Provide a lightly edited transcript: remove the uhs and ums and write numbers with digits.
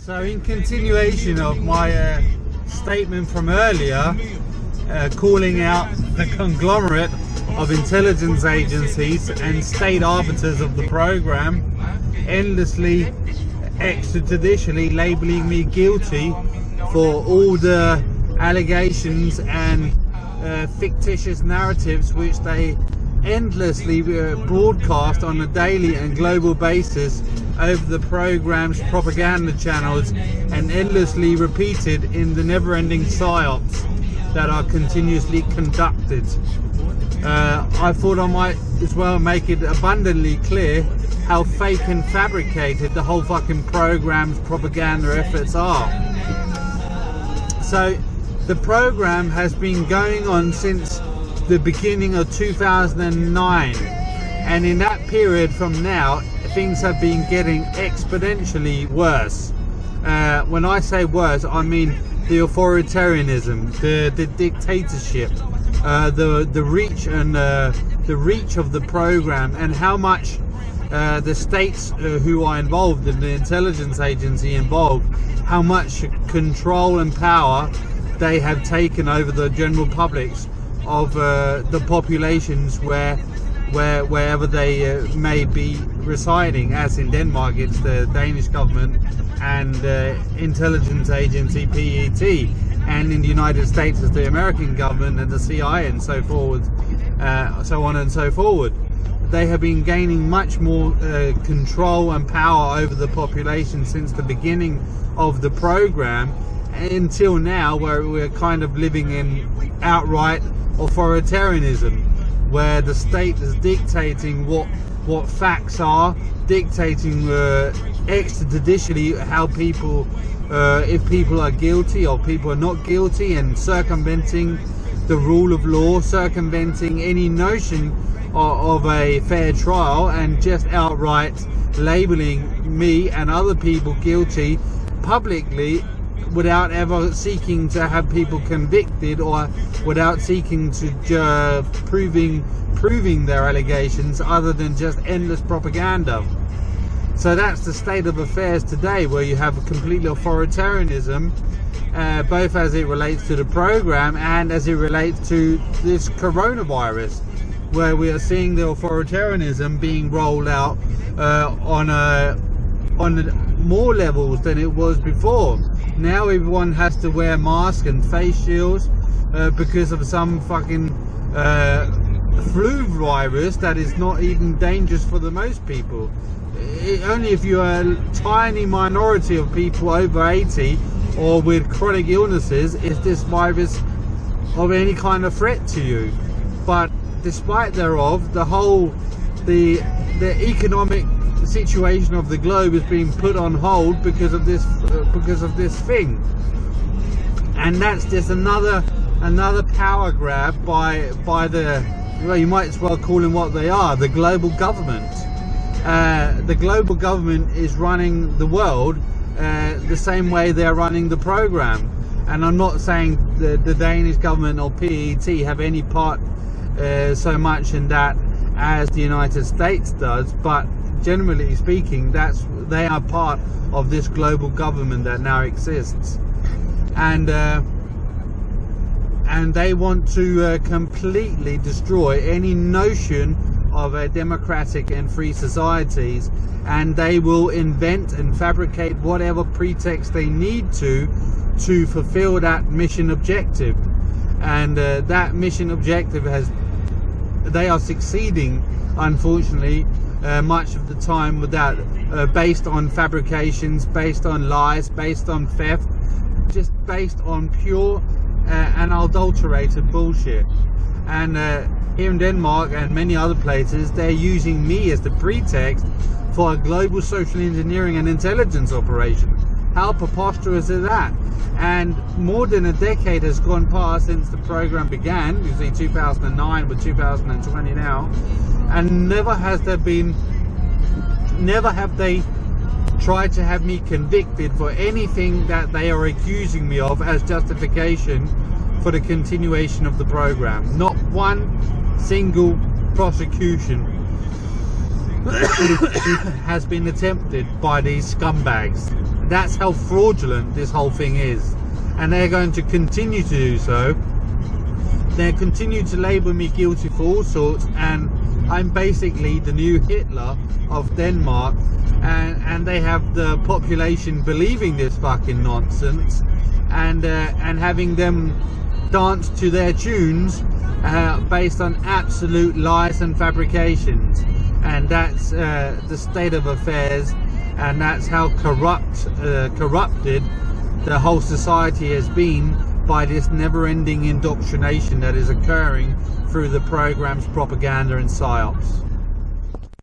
So in continuation of my statement from earlier, calling out the conglomerate of intelligence agencies and state arbiters of the program, endlessly extrajudicially labeling me guilty for all the allegations and fictitious narratives which they endlessly broadcast on a daily and global basis over the program's propaganda channels and endlessly repeated in the never-ending psyops that are continuously conducted. I thought I might as well make it abundantly clear how fake and fabricated the whole fucking program's propaganda efforts are. So the program has been going on since the beginning of 2009, and in that period from now things have been getting exponentially worse. When I say worse, I mean the authoritarianism, the dictatorship, the reach and the reach of the program, and how much the states who are involved in the intelligence agency involved, how much control and power they have taken over the general publics of the populations wherever they may be residing. As in Denmark, it's the Danish government and intelligence agency PET, and in the United States it's the American government and the CIA and so forward, so on and so forward. They have been gaining much more control and power over the population since the beginning of the program until now, where we're kind of living in outright authoritarianism, where the state is dictating what facts are, dictating extrajudicially how people, if people are guilty or people are not guilty, and circumventing the rule of law, circumventing any notion of a fair trial, and just outright labeling me and other people guilty publicly without ever seeking to have people convicted, or without seeking to proving their allegations, other than just endless propaganda. So that's the state of affairs today, where you have a complete authoritarianism, both as it relates to the program and as it relates to this coronavirus, where we are seeing the authoritarianism being rolled out on more levels than it was before. Now everyone has to wear masks and face shields because of some fucking flu virus that is not even dangerous for the most people. Only if you are a tiny minority of people over 80 or with chronic illnesses is this virus of any kind of threat to you. But despite thereof, the economic situation of the globe is being put on hold because of this thing, and that's just another power grab by the, well, you might as well call them what they are, the global government. The global government is running the world the same way they're running the program, and I'm not saying the Danish government or PET have any part so much in that as the United States does, but generally speaking, they are part of this global government that now exists, and they want to completely destroy any notion of a democratic and free societies, and they will invent and fabricate whatever pretext they need to fulfill that mission objective. And that mission objective they are succeeding, unfortunately, much of the time with that, based on fabrications, based on lies, based on theft, just based on pure and adulterated bullshit. And here in Denmark and many other places, they're using me as the pretext for a global social engineering and intelligence operation. How preposterous is that? And more than a decade has gone past since the program began, usually 2009 with 2020 now, and never have they tried to have me convicted for anything that they are accusing me of as justification for the continuation of the program. Not one single prosecution. has been attempted by these scumbags. That's how fraudulent this whole thing is, and they're going to continue to do so. They continue to label me guilty for all sorts, and I'm basically the new Hitler of Denmark, and they have the population believing this fucking nonsense, and having them dance to their tunes based on absolute lies and fabrications. And that's the state of affairs, and that's how corrupted the whole society has been by this never-ending indoctrination that is occurring through the program's propaganda and psyops.